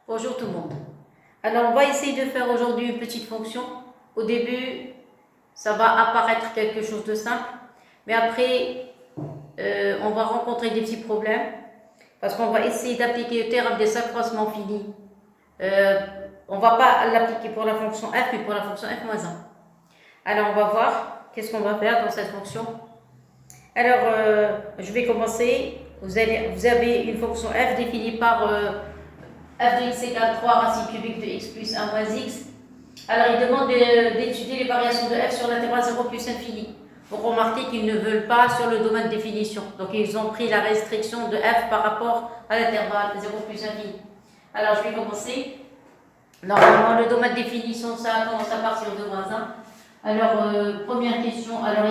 Bonjour tout le monde. Alors on va essayer de faire aujourd'hui une petite fonction. Au début, ça va apparaître quelque chose de simple, mais après, on va rencontrer des petits problèmes parce qu'on va essayer d'appliquer le théorème des accroissements finis. On ne va pas l'appliquer pour la fonction f, mais pour la fonction f moins 1. Alors on va voir qu'est-ce qu'on va faire dans cette fonction. Alors, je vais commencer. Vous avez une fonction f définie par f de x égale 3 racine cubique de x plus 1 moins x. Alors, il demande d'étudier les variations de f sur l'intervalle 0 plus infini. Vous remarquez qu'ils ne veulent pas sur le domaine de définition. Donc, ils ont pris la restriction de f par rapport à l'intervalle 0 plus infini. Alors, je vais commencer. Normalement, le domaine de définition, ça commence à partir de moins 1. Alors, première question. Alors,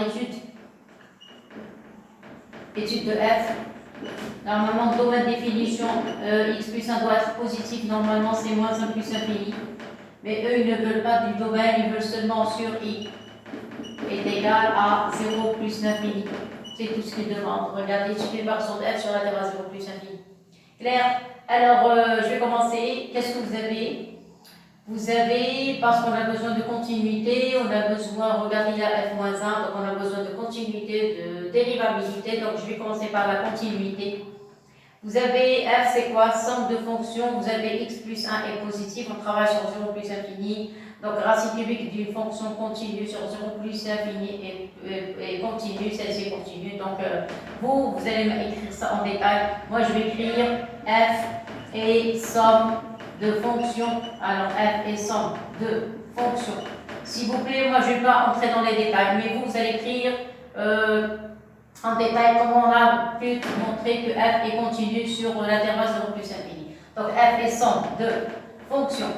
étude de f. Normalement, domaine de définition, x plus 1 doit être positif. Normalement, c'est moins 1 plus infini. Mais eux, ils ne veulent pas du domaine, ils veulent seulement sur i est égal à 0 plus l'infini. C'est tout ce qu'ils demandent. Regardez, étudier par son f sur l'intervalle 0 plus infini. Clair? Alors, je vais commencer. Qu'est-ce que vous avez? Vous avez, parce qu'on a besoin de continuité, on a besoin, regardez la f-1, donc on a besoin de continuité, de dérivabilité. Donc, je vais commencer par la continuité. Vous avez f, c'est quoi? Somme de fonctions. Vous avez x plus 1 est positif. On travaille sur 0 plus infini. Donc, racine cubique d'une fonction continue sur 0 plus infini et continue. Celle-ci est continue. Donc, vous allez écrire ça en détail. Moi, je vais écrire f et somme de fonctions. Alors, f et somme de fonctions. S'il vous plaît, moi, je ne vais pas entrer dans les détails. Mais vous allez écrire en détail comment on a pu montrer que f est continu sur l'intervalle 0 plus infini. Donc f est somme de fonctions.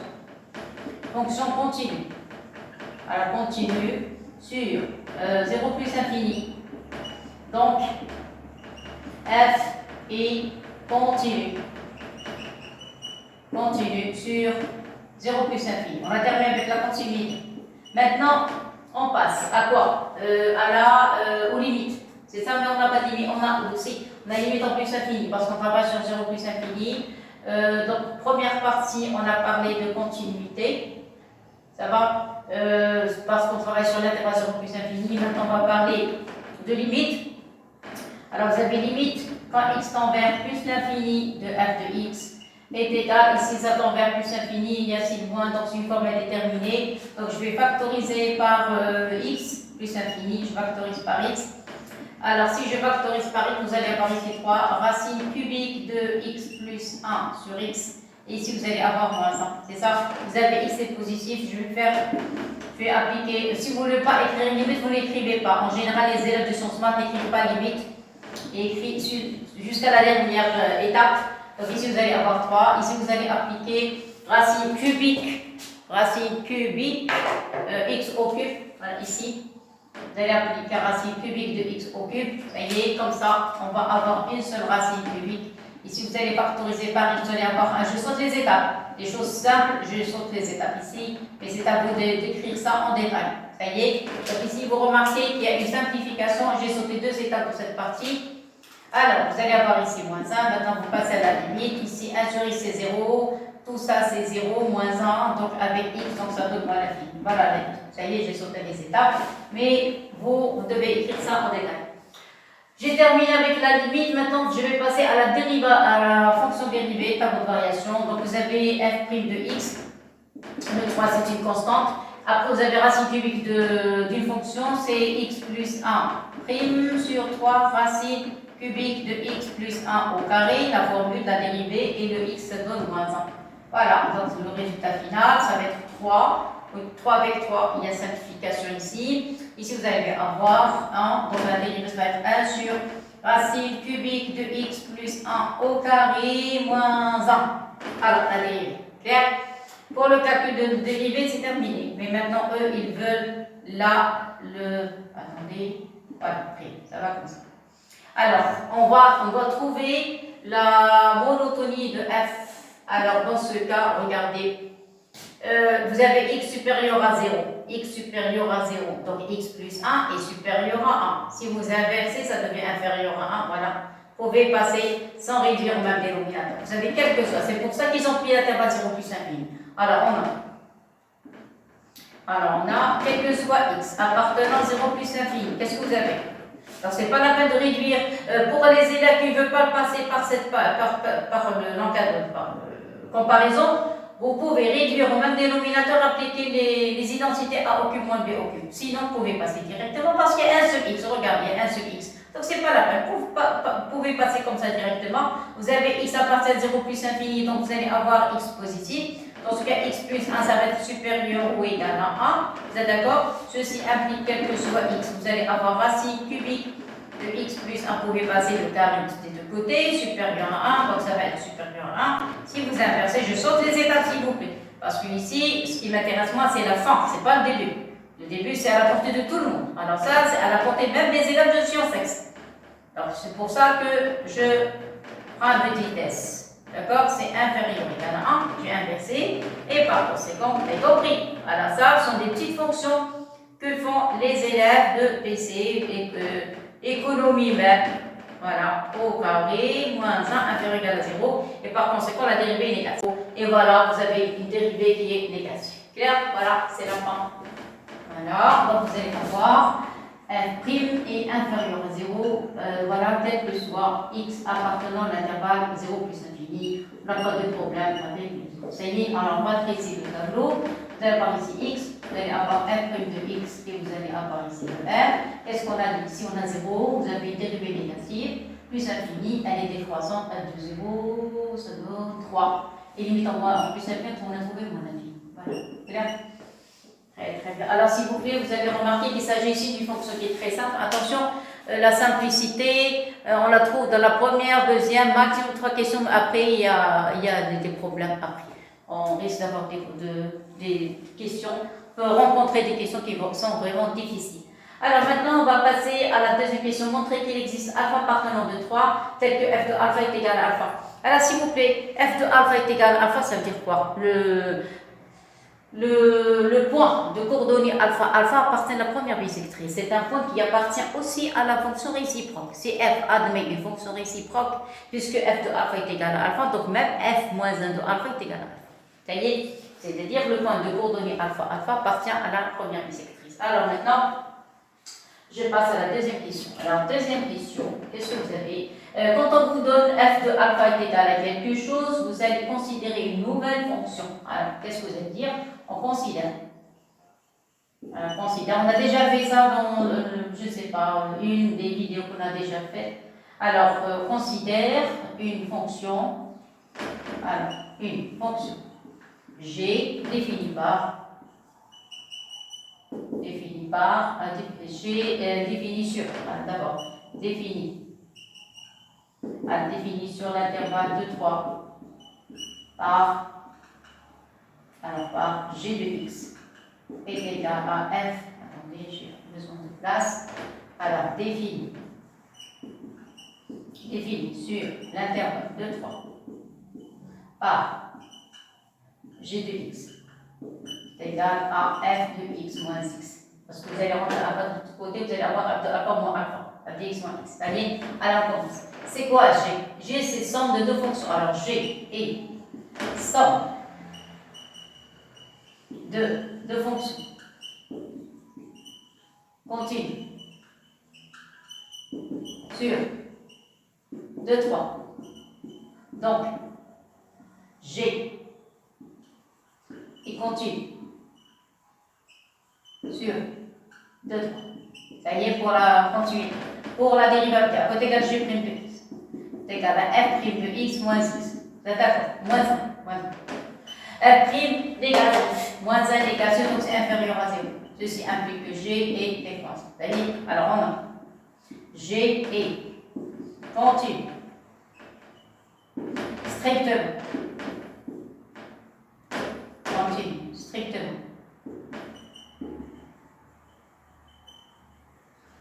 Fonction continue. Alors continue sur 0 plus infini. Donc f est continu. Continue sur 0 plus infini. On a terminé avec la continuité. Maintenant, on passe à quoi? Aux limites. C'est ça, mais on n'a pas limite. On a aussi, on a limite en plus infini parce qu'on travaille sur 0 plus infini. Donc, première partie, on a parlé de continuité. Ça va? Parce qu'on travaille sur l'intervalle 0 plus infini. Maintenant, on va parler de limite. Alors, vous avez limite quand x tend vers plus l'infini de f de x est égal. Ici, ça tend vers plus infini. Il y a signe moins, donc c'est une forme indéterminée. Donc, je vais factoriser par x plus infini. Je factorise par x. Alors, si je factorise par x, vous allez avoir ici 3 racine cubique de x plus 1 sur x. Et ici, vous allez avoir moins 1. C'est ça? Vous avez x est positif. Je vais appliquer. Si vous ne voulez pas écrire une limite, vous ne l'écrivez pas. En général, les élèves de sciences maths n'écrivent pas limite. Et écrivent jusqu'à la dernière étape. Donc ici, vous allez avoir 3. Ici, vous allez appliquer racine cubique x au cube. Voilà, ici. Vous allez appliquer racine cubique de x au cube. Vous voyez, comme ça, on va avoir une seule racine cubique. Ici, vous allez factoriser par x, vous allez avoir un. Je saute les étapes. Les choses simples, je saute les étapes ici. Mais c'est à vous d'écrire ça en détail. Ça y est. Donc ici, vous remarquez qu'il y a une simplification. J'ai sauté 2 étapes pour cette partie. Alors, vous allez avoir ici moins 1. Maintenant, vous passez à la limite. Ici, 1 sur x, c'est 0. Tout ça, c'est 0, moins 1. Donc, avec x, donc ça donne moins l'infini. Voilà la limite. Ça y est, j'ai sauté les étapes. Mais vous devez écrire ça en détail. J'ai terminé avec la limite. Maintenant, je vais passer à la fonction dérivée, tableau de variation. Donc, vous avez f' de x. Le 3, c'est une constante. Après, vous avez racine cubique d'une fonction. C'est x plus 1 prime sur 3 racine cubique de x plus 1 au carré, la formule de la dérivée, et le x donne moins 1. Voilà, donc le résultat final, ça va être 3. 3 avec 3, il y a simplification ici. Ici, vous allez avoir 1, donc la dérivée ça va être 1 sur racine cubique de x plus 1 au carré moins 1. Alors, la dérivée, clair? Pour le calcul de dérivée, c'est terminé. Mais maintenant, eux, ils veulent attendez, voilà, ça va comme ça. Alors, on va trouver la monotonie de f. Alors, dans ce cas, regardez, vous avez x supérieur à 0. X supérieur à 0. Donc, x plus 1 est supérieur à 1. Si vous inversez, ça devient inférieur à 1. Voilà. Vous pouvez passer sans réduire au même dénominateur. Vous avez quel que soit. C'est pour ça qu'ils ont pris l'intervalle 0 plus infini. Alors, on a, quel que soit x appartenant à 0 plus infini. Qu'est-ce que vous avez? Alors, ce n'est pas la peine de réduire. Pour les élèves qui ne veulent pas passer par l'encadrement, par comparaison, vous pouvez réduire au même dénominateur, appliquer les identités A au cube moins B au cube. Sinon, vous pouvez passer directement parce qu'il y a un seul x. Regardez, il y a un seul x. Donc, ce n'est pas la peine. Vous pouvez passer comme ça directement. Vous avez x appartient à 0 plus infini, donc vous allez avoir x positif. Dans ce cas, x plus 1, ça va être supérieur ou égal à 1. Vous êtes d'accord? Ceci implique quel que soit x. Vous allez avoir racine cubique de x plus 1. Vous pouvez passer le terme x des deux côtés, supérieur à 1. Donc, ça va être supérieur à 1. Si vous inversez, je saute les étapes, s'il vous plaît. Parce que ici, ce qui m'intéresse moi, c'est la fin, ce n'est pas le début. Le début, c'est à la portée de tout le monde. Alors ça, c'est à la portée même des élèves de sciences ex. Donc, c'est pour ça que je prends de vitesse. D'accord? C'est inférieur ou égal à 1, j'ai inversé, et par conséquent, vous avez compris. Alors ça, ce sont des petites fonctions que font les élèves de PC et économie même. Voilà, au carré, moins 1, inférieur ou égal à 0, et par conséquent, la dérivée est négative. Et voilà, vous avez une dérivée qui est négative. Clair? Voilà, c'est la fin. Voilà, donc vous allez avoir f' est inférieur à 0, voilà, tel que soit x appartenant à l'intervalle 0 plus infini. On n'a pas de problème avec les autres. Ça y est, alors on va traiter le tableau. Vous allez avoir ici x, vous allez avoir f' de x et vous allez avoir ici le r. Qu'est-ce qu'on a ici? On a 0, vous avez une dérivée négative, plus infini, elle est décroissante, f de 0, ça donne 3. Et limite en plus infini, on a trouvé mon avis. Voilà, c'est clair? Très, très bien. Alors, s'il vous plaît, vous avez remarqué qu'il s'agit ici d'une fonction qui est très simple. Attention, la simplicité, on la trouve dans la première, deuxième, maximum 3 questions. Après, il y a des problèmes après. On risque d'avoir des questions, on peut rencontrer des questions qui sont vraiment difficiles. Alors, maintenant, on va passer à la deuxième question. Montrer qu'il existe alpha partenant de 3, tel que f de alpha est égal à alpha. Alors, s'il vous plaît, f de alpha est égal à alpha, ça veut dire quoi? Le point de coordonnées alpha appartient à la première bisectrice. C'est un point qui appartient aussi à la fonction réciproque. Si f admet une fonction réciproque, puisque f de alpha est égal à alpha, donc même f moins 1 de alpha est égal à alpha. Ça y est, c'est-à-dire le point de coordonnées alpha appartient à la première bisectrice. Alors maintenant, je passe à la deuxième question. Alors, deuxième question, qu'est-ce que vous avez? Quand on vous donne f de alpha est égal à quelque chose, vous allez considérer une nouvelle fonction. Alors, qu'est-ce que vous allez dire? On considère. Alors, on a déjà fait ça dans, je ne sais pas, une des vidéos qu'on a déjà faites. Alors, considère une fonction. Alors, une fonction g définie par g définie sur. D'abord, définie sur l'intervalle de 3 par g de x est égal à f. Attendez, j'ai besoin de place. Alors, définie sur l'intervalle de 3 par g de x est égal à f de x moins x. Parce que vous allez rentrer à votre côté, vous allez avoir f de alpha moins alpha, f de x moins x. Allez, alors on commence. C'est quoi g? G, c'est somme de deux fonctions. Alors, g est somme de deux fonctions continues sur 2, 3. Donc, g est continue sur 2, 3. Ça y est pour la continuité. Pour la dérivable à côté égale g' de x. C'est égal à f' de x moins x. Vous êtes d'accord? Moins 1. F' égale moins 1 égale 0, donc c'est inférieur à 0. Ceci implique que g est décroissant. C'est-à-dire, alors on a g est continu strictement. Continu strictement.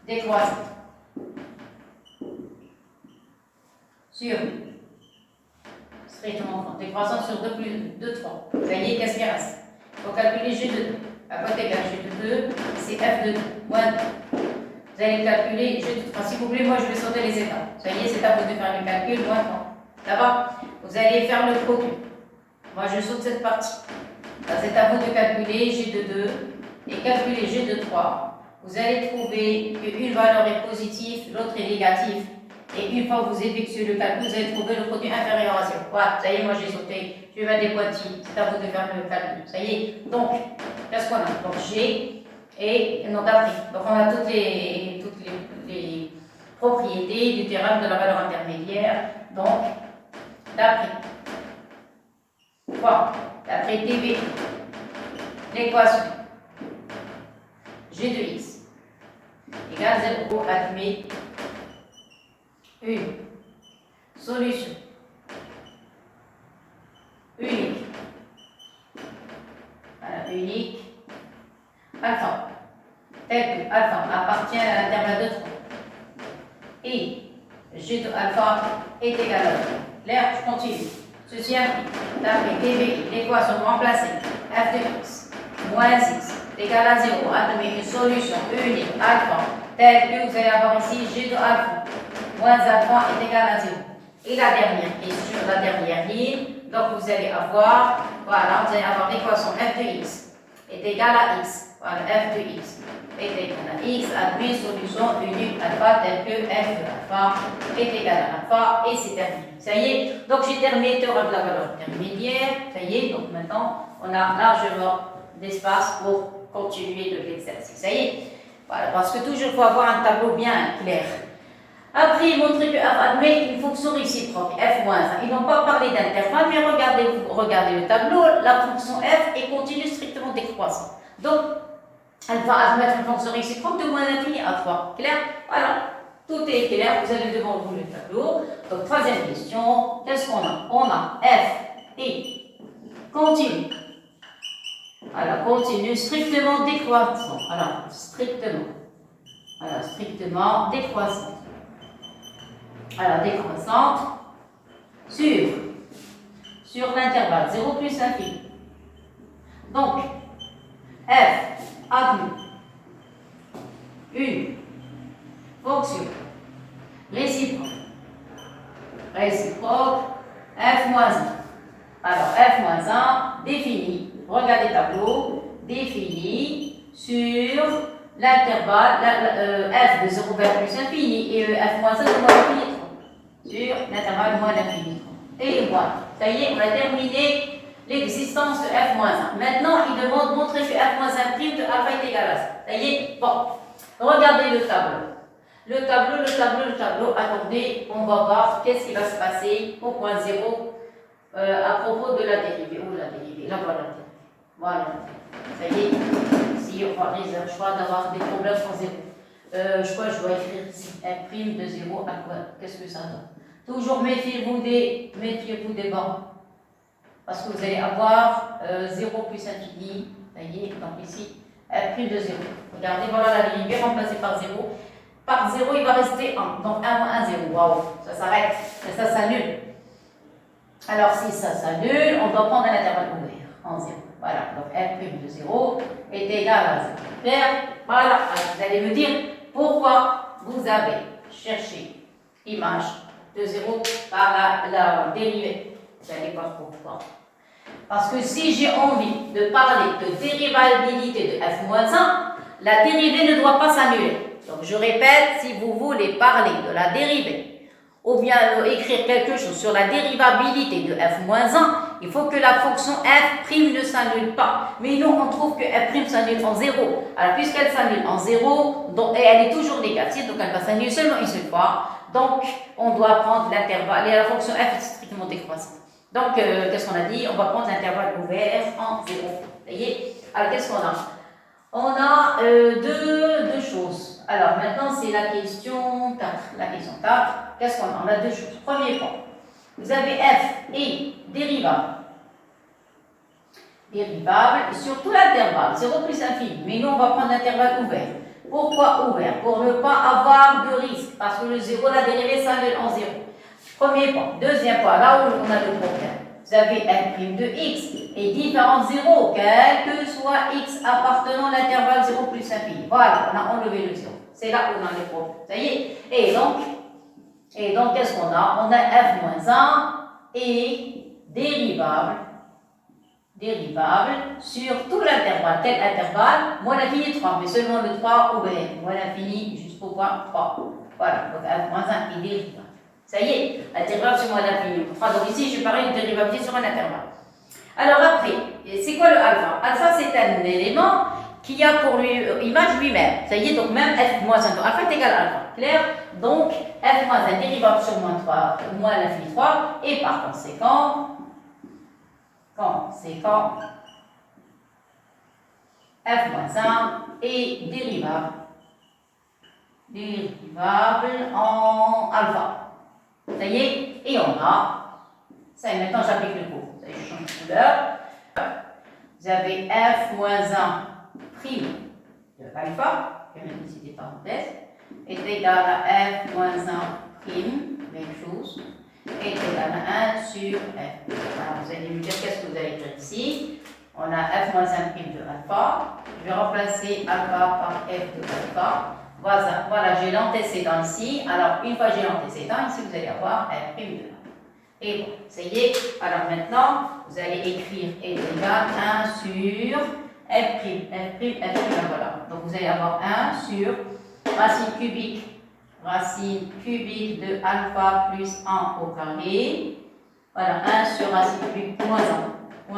Décroissant. Sur strictement décroissant sur 2 plus 2, 3. Ça y est, qu'est-ce qui reste? Il faut calculer g de 2. À côté égale g de 2, c'est f de 2 moins 2. Vous allez calculer g de 3. Si vous voulez, moi je vais sauter les étapes. Ça y est, c'est à vous de faire le calcul, moins 30. Ça va? Vous allez faire le produit. Moi je saute cette partie. C'est à vous de calculer g de 2 et calculer g de 3. Vous allez trouver qu'une valeur est positive, l'autre est négative. Et une fois que vous effectuez le calcul, vous allez trouver le produit inférieur à 0. Voilà, ça y est, moi j'ai sauté. Je vais mettre des pointillés. C'est à vous de faire le calcul. Ça y est. Donc, qu'est-ce qu'on a? Donc, G et notre prix. Donc, on a toutes les propriétés du théorème de la valeur intermédiaire. Donc, d'après quoi? D'après TV, l'équation G de x égale 0 admet une solution unique. Voilà, unique. Alpha, tel que alpha appartient à l'intervalle de 3 et g de alpha est égal à 3. L'air, je continue. Ceci implique, d'après TVI, l'équation remplacée f de x moins x égale à 0 admet une solution unique alpha telle que vous allez avoir ici g de alpha moins alpha est égal à 0. Et la dernière question, la dernière ligne, donc vous allez avoir, voilà, vous allez avoir l'équation f de x est égal à x. Voilà, f de x est égal à x, admet une solution unique alpha telle que f de alpha est égal à alpha et c'est terminé. Ça y est, donc j'ai terminé le théorème de la valeur intermédiaire. Ça y est, donc maintenant on a largement d'espace pour continuer de l'exercice. Ça y est, voilà, parce que toujours il faut avoir un tableau bien clair. Après, il montre que f admet une fonction réciproque, f-1. Ils n'ont pas parlé d'intervalle, mais regardez le tableau, la fonction f est continue strictement décroissante. Donc, elle va admettre une fonction réciproque de moins l'infini à 3. Clair? Voilà. Tout est clair. Vous avez devant vous le tableau. Donc, troisième question. Qu'est-ce qu'on a? On a f et continue. Alors, continue strictement décroissant. Alors, strictement. Voilà, strictement décroissante. Alors, décroissante sur l'intervalle 0 plus infini. Donc, f admet une fonction réciproque f moins 1. Alors, f moins 1 défini, regardez le tableau, défini sur l'intervalle f de 0 vers plus infini et f moins 1 de moins l'infini 3 sur l'intervalle moins l'infini 3. Et voilà, ça y est, on a terminé l'existence de f moins 1. Maintenant, il demande de montrer que f moins 1' de alpha est égal à ça. Ça y est, bon, regardez le tableau. Le tableau, attendez, on va voir qu'est-ce qui va se passer au point 0 à propos de la dérivée. Où la dérivée? Là, voilà. Voilà. Ça y est, si on va réserver, je crois d'avoir des problèmes en 0. Je crois que je dois écrire ici f' de 0 à quoi? Qu'est-ce que ça donne? Toujours méfiez-vous des bancs. Parce que vous allez avoir 0 plus infini. Ça y est, donc ici, f' de 0. Regardez, voilà la dérivée remplacée par 0. Par 0, il va rester 1. Donc 1 moins 1, 0. Waouh, ça s'arrête. Mais ça s'annule. Alors, si ça s'annule, on doit prendre un intervalle ouvert en 0. Voilà, donc f' de 0 est égal à 0. Clair? Voilà. Alors, vous allez me dire pourquoi vous avez cherché image de 0 par la dérivée. Vous allez voir pourquoi. Parce que si j'ai envie de parler de dérivabilité de f-1, la dérivée ne doit pas s'annuler. Donc je répète, si vous voulez parler de la dérivée, ou bien écrire quelque chose sur la dérivabilité de f-1, il faut que la fonction f' ne s'annule pas. Mais nous, on trouve que f' s'annule en 0. Alors puisqu'elle s'annule en 0, et elle est toujours négative, donc elle va s'annuler seulement une seule fois. Donc on doit prendre l'intervalle, et la fonction f est strictement décroissante. Donc qu'est-ce qu'on a dit? On va prendre l'intervalle ouvert en 0. Vous voyez? Alors qu'est-ce qu'on a? On a deux choses. Alors maintenant, c'est la question 4. La question 4, qu'est-ce qu'on a? On a deux choses. Premier point, vous avez f et dérivable. Dérivable sur tout l'intervalle, 0 plus infini. Mais nous, on va prendre l'intervalle ouvert. Pourquoi ouvert? Pour ne pas avoir de risque. Parce que le 0, la dérivée s'annule en 0. Premier point. Deuxième point, là où on a le problème. Vous avez f' de x est différent de 0, quel que soit x appartenant à l'intervalle 0 plus infini. Voilà, on a enlevé le 0. C'est là où on a les problèmes. Ça y est. Et donc qu'est-ce qu'on a? On a f moins 1 et dérivable sur tout l'intervalle. Quel intervalle? Moins l'infini 3, mais seulement le 3 ou b. Moins l'infini jusqu'au point 3. Voilà, donc f moins 1 est dérivable. Ça y est, la dérivable sur moins l'infini 3. Donc ici, je parie une dérivabilité sur un intervalle. Alors après, c'est quoi le alpha? Alpha, c'est un élément qui a pour lui, image lui-même. Ça y est, donc même f moins 1. Donc alpha est égal à alpha. Clair? Donc f moins 1 dérivable sur moins 3, moins l'infini 3, et par conséquent, f moins 1 est dérivable en alpha. Ça y est, et on a, ça y est, maintenant j'applique le cours. Ça y est, je change de couleur. Vous avez f moins 1 prime de alpha, je vais mettre ici des parenthèses, est égal à f moins 1 prime, même chose, est égal à 1 sur f. Alors vous allez me dire qu'est-ce que vous allez écrire ici. On a f moins 1 prime de alpha. Je vais remplacer alpha par f de alpha. Voilà, j'ai l'antécédent ici. Alors une fois que j'ai l'antécédent, ici vous allez avoir f prime de alpha. Et bon, ça y est. Alors maintenant, vous allez écrire est égal à 1 sur f prime, voilà. Donc vous allez avoir 1 sur racine cubique de alpha plus 1 au carré. Voilà, 1 sur racine cubique moins 1.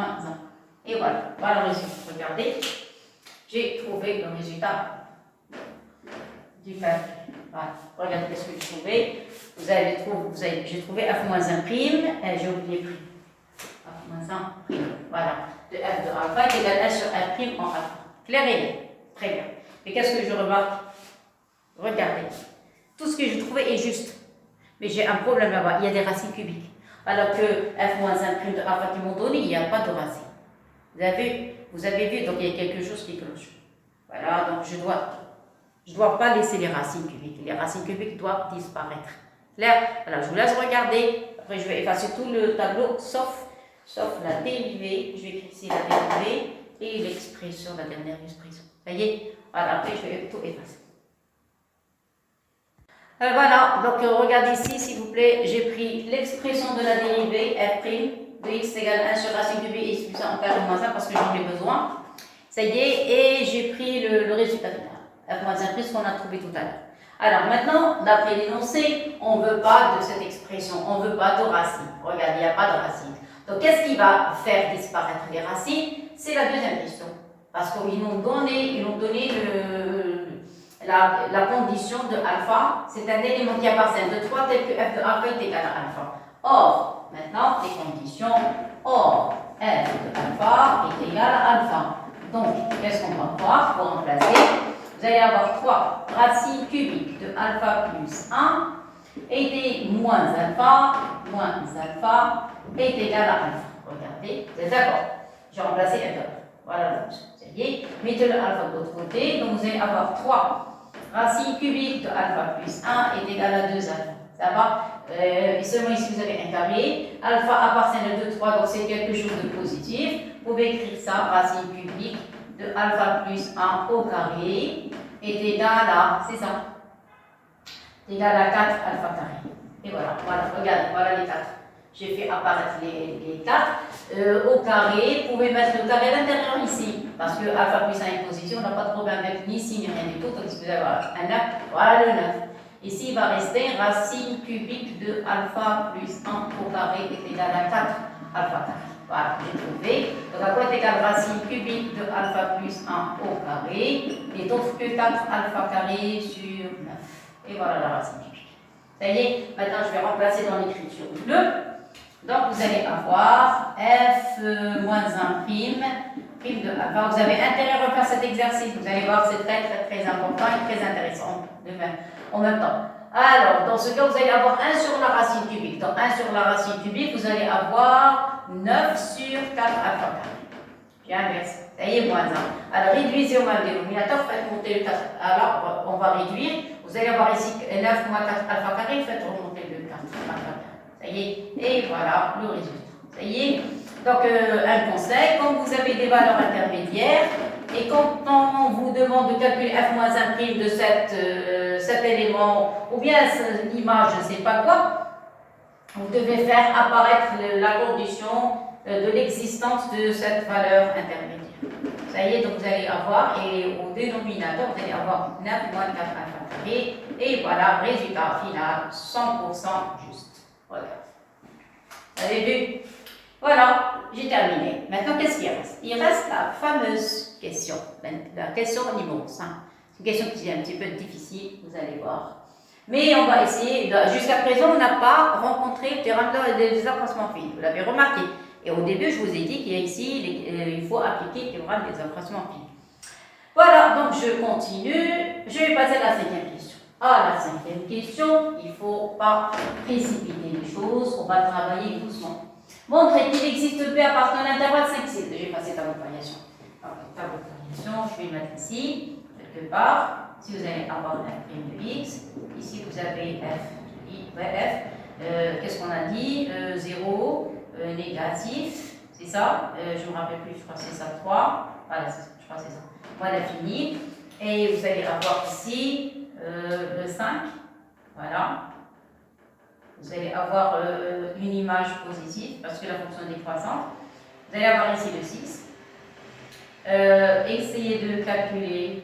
Et voilà, voilà le résultat. Regardez, j'ai trouvé le résultat du calcul. Voilà, regardez ce que j'ai trouvé. J'ai trouvé f moins 1 prime, j'ai oublié prime. F moins 1 prime, voilà. De f de alpha est égal à 1 sur f prime en alpha. Clair et net. Très bien. Mais qu'est-ce que je remarque? Regardez. Tout ce que j'ai trouvé est juste. Mais j'ai un problème là-bas. Il y a des racines cubiques. Alors que f moins 1 prime de alpha qui m'ont donné, il n'y a pas de racine. Vous avez vu, donc il y a quelque chose qui cloche. Voilà, donc je dois pas laisser les racines cubiques. Les racines cubiques doivent disparaître. Clair? Alors je vous laisse regarder. Après je vais effacer tout le tableau, sauf la dérivée. Je vais écrire ici la dérivée et l'expression, la dernière expression. Ça y est? Voilà, après je vais tout effacer. Voilà, donc regardez ici, s'il vous plaît, j'ai pris l'expression de la dérivée f' de x égale 1 sur racine cubée x plus 1 en carré moins 1 parce que j'en ai besoin. Ça y est, et j'ai pris le résultat final. F moins 1 ce qu'on a trouvé tout à l'heure. Alors maintenant, d'après l'énoncé, on ne veut pas de cette expression, on ne veut pas de racine. Regardez, il n'y a pas de racine. Donc qu'est-ce qui va faire disparaître les racines? C'est la deuxième question. Parce qu'ils nous ont donné la condition de alpha, c'est un élément qui appartient de 3 tel que f de alpha est égal à alpha. Or, maintenant, les conditions, f de alpha est égal à alpha. Donc, qu'est-ce qu'on va voir pour remplacer? Vous allez avoir 3 racines cubiques de alpha plus 1 et moins alpha est égal à alpha. Regardez, vous êtes d'accord? J'ai remplacé f de alpha. Voilà, ça y est. Mettez le alpha de l'autre côté. Donc, vous allez avoir 3 racine cubique de alpha plus 1 est égal à 2 alpha. Ça va? Et seulement ici, vous avez un carré. Alpha appartient de 2, 3, donc c'est quelque chose de positif. Vous pouvez écrire ça, racine cubique de alpha plus 1 au carré est égal à, c'est ça, égal à 4 alpha carré. Et voilà, regardez, voilà les 4. J'ai fait apparaître les 4 au carré. Vous pouvez mettre le carré à l'intérieur ici, parce que alpha plus 1 est positif, on n'a pas de problème avec ni signe, ni rien du tout. Donc, si vous avez un 9, voilà le 9. Ici, il va rester racine cubique de alpha plus 1 au carré est égal à 4 alpha carré. Voilà, j'ai trouvé. Donc, à quoi est égal racine cubique de alpha plus 1 au carré n'est autre que 4 alpha carré sur 9. Et voilà la racine cubique. Ça y est, maintenant je vais remplacer dans l'écriture bleue. Donc, vous allez avoir f moins 1 prime de alpha. Vous avez intérêt à refaire cet exercice. Vous allez voir, c'est très important et très intéressant de faire en même temps. Alors, dans ce cas, vous allez avoir 1 sur la racine cubique. Donc, 1 sur la racine cubique, vous allez avoir 9 sur 4 alpha carré. J'ai inversé. Ça y est, moins 1. Alors, réduisez au même dénominateur, faites monter le 4. Alors, on va réduire. Vous allez avoir ici 9 moins 4 alpha carré, faites remonter le 4 alpha carré. Ça y est, et voilà le résultat. Ça y est. Donc, un conseil, quand vous avez des valeurs intermédiaires Et quand on vous demande de calculer f moins 1' de cet élément, ou bien l'image, je ne sais pas quoi, vous devez faire apparaître la condition de l'existence de cette valeur intermédiaire. Ça y est, donc vous allez avoir, et au dénominateur, vous allez avoir 9 moins 4 alpha carré, et voilà, résultat final, 100% juste. Voilà. Vous avez vu? Voilà, j'ai terminé. Maintenant, qu'est-ce qu'il reste? Il reste la fameuse question, la question numéro 5. C'est une question qui est un petit peu difficile, vous allez voir. Mais on va essayer. Jusqu'à présent, on n'a pas rencontré le théorème des accroissements finis. Vous l'avez remarqué. Et au début, je vous ai dit qu'ici, il faut appliquer le théorème des accroissements finis. Voilà, donc je continue. Je vais passer à la 5e question. Ah, la 5e question, il ne faut pas précipiter les choses. On va travailler doucement. Montrez qu'il existe B à partir d'un intervalle 5,6. J'ai passé tableau de variation. Alors, tableau de variation, je vais le mettre ici, quelque part. Si vous allez avoir un prime de x, ici vous avez qu'est-ce qu'on a dit 0, négatif, c'est ça, je ne me rappelle plus, je crois que c'est ça, 3, voilà, je crois que c'est ça, voilà, fini, et vous allez avoir ici le 5, voilà, vous allez avoir une image positive, parce que la fonction est décroissante, vous allez avoir ici le 6, essayez de calculer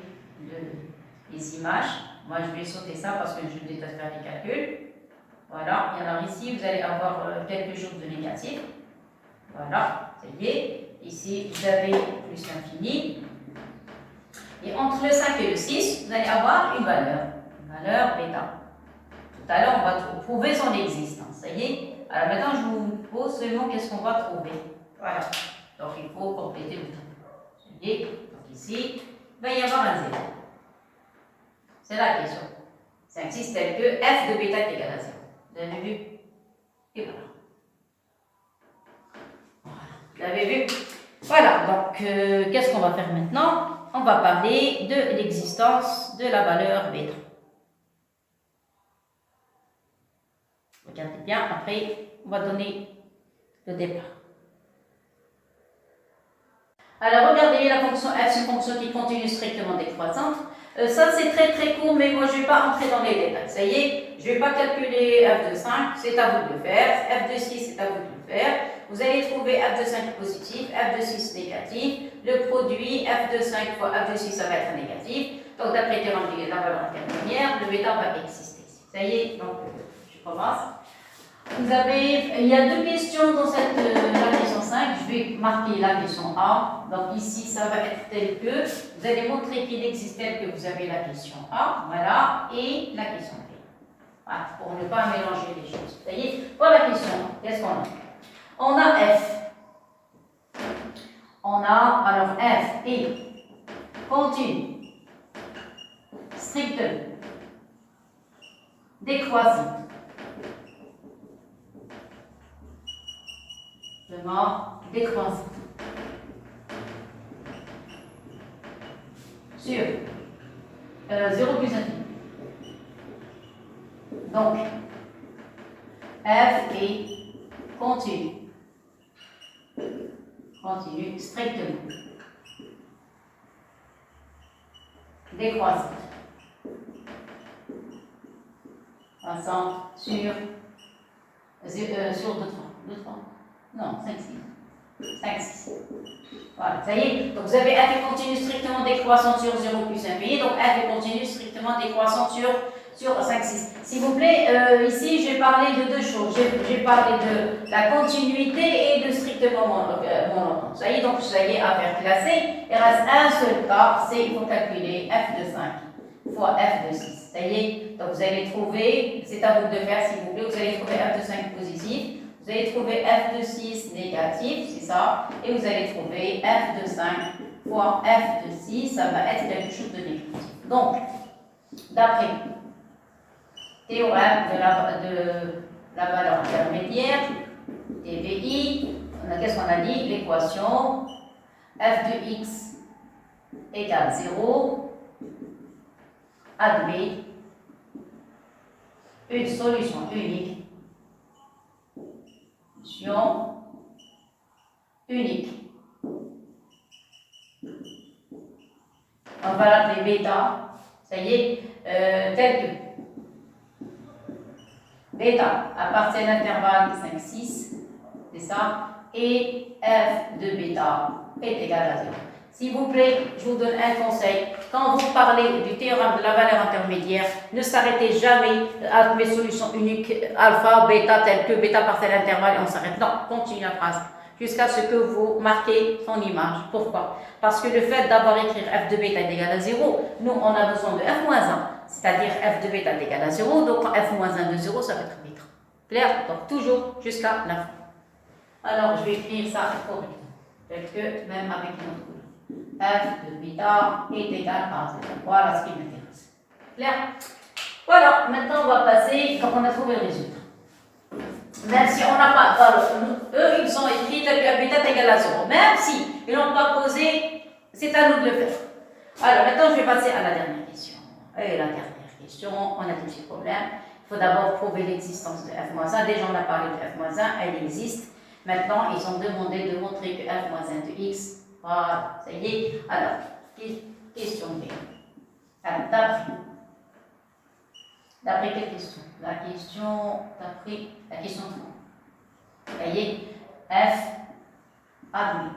les images. Moi, je vais sauter ça parce que je déteste faire les calculs. Voilà. Et alors ici, vous allez avoir quelque chose de négatif. Voilà. Ça y est. Ici, vous avez plus l'infini. Et entre le 5 et le 6, vous allez avoir une valeur bêta. Tout à l'heure, on va prouver son existence. Ça y est. Alors maintenant, je vous pose seulement qu'est-ce qu'on va trouver. Voilà. Donc, il faut compléter le temps. Ça y est. Donc ici, il va y avoir un 0. C'est la question. C'est un système que f de bêta est égal à 0. Vous avez vu? Et voilà. Vous avez vu? Voilà, donc qu'est-ce qu'on va faire maintenant? On va parler de l'existence de la valeur bêta. Regardez bien, après, on va donner le départ. Alors, regardez, la fonction f, c'est une fonction qui continue strictement décroissante. Ça, c'est très court, mais moi, je ne vais pas entrer dans les détails. Ça y est, je ne vais pas calculer f de 5, c'est à vous de le faire. F de 6, c'est à vous de le faire. Vous allez trouver f de 5 positif, f de 6 négatif. Le produit f de 5 fois f de 6, ça va être négatif. Donc, d'après le théorème de la valeur intermédiaire, le bêta va exister. Ça y est, donc, je commence. Il y a deux questions dans la question 5. Je vais marquer la question A. Donc ici, ça va être tel que, vous allez montrer qu'il existe tel que vous avez la question A, voilà, et la question B. Voilà, pour ne pas mélanger les choses. Vous voyez, pour la question A, qu'est-ce qu'on a? On a F. On a, alors F est continu, strictement, décroissant. Décroissant sur 0 plus infini. Donc, f est continu strictement décroissant croissante sur 2 fois. Non, 5, 6. 5, 6. Voilà, ça y est. Donc vous avez f est continu strictement décroissant sur 0 plus infini. Donc f est continu strictement décroissant sur 5, 6. S'il vous plaît, ici j'ai parlé de deux choses. J'ai parlé de la continuité et de strictement monotone. Ça y est, donc ça y est, affaire classée. Il reste un seul cas, c'est il faut calculer f de 5 fois f de 6. Ça y est, donc vous allez trouver, c'est à vous de faire s'il vous plaît, vous allez trouver f de 5 positif. Vous allez trouver f de 6 négatif, c'est ça, et vous allez trouver f de 5 fois f de 6, ça va être quelque chose de négatif. Donc, d'après théorème de la valeur intermédiaire, TVI, qu'est-ce qu'on a dit? L'équation f de x égale 0 admet une solution unique on va l'appeler bêta, ça y est, tel que bêta appartient à l'intervalle 5, 6, c'est ça, et f de bêta est égal à 0. S'il vous plaît, je vous donne un conseil. Quand vous parlez du théorème de la valeur intermédiaire, ne s'arrêtez jamais à mes solutions uniques, alpha, bêta, tel que bêta appartient à l'intervalle, et on s'arrête. Non, continue la phrase jusqu'à ce que vous marquez son image. Pourquoi? Parce que le fait d'avoir écrit f de bêta est égal à 0, nous, on a besoin de f moins 1, c'est-à-dire f de bêta est égal à 0, donc f moins 1 de 0, ça va être bêta. Clair? Donc, toujours jusqu'à la fin. Alors, je vais écrire ça correctement, tel que, même avec une autre couleur. F de bêta est égal à 0. Voilà ce qui m'intéresse. Clair? Voilà, maintenant on va passer, quand on a trouvé le résultat. Même si on n'a pas, alors, eux ils sont écrits tel que f bêta est égal à 0. Même si ils n'ont pas posé, c'est à nous de le faire. Alors maintenant je vais passer à la dernière question. Et la dernière question, on a des petits problèmes. Il faut d'abord prouver l'existence de f-1. Déjà on a parlé de f-1, elle existe. Maintenant ils ont demandé de montrer que f-1 de x. Voilà, ça y est. Alors, question B. Alors, d'après quelle question? La question, d'après la question 3. Ça y est, f admis.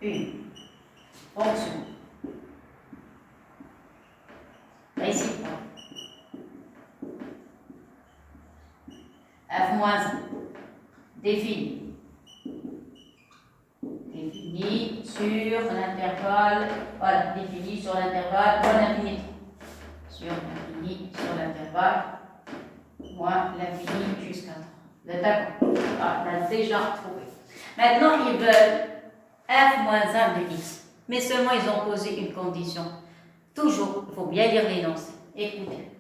Une fonction réciproque f-1 définie sur l'intervalle, voilà, défini sur l'intervalle moins l'infini. Sur l'infini, sur l'intervalle moins l'infini jusqu'à 3. Vous êtes d'accord? Ah, on a déjà trouvé. Maintenant, ils veulent f moins 1 de x. Mais seulement, ils ont posé une condition. Toujours, il faut bien lire l'énoncé. Écoutez.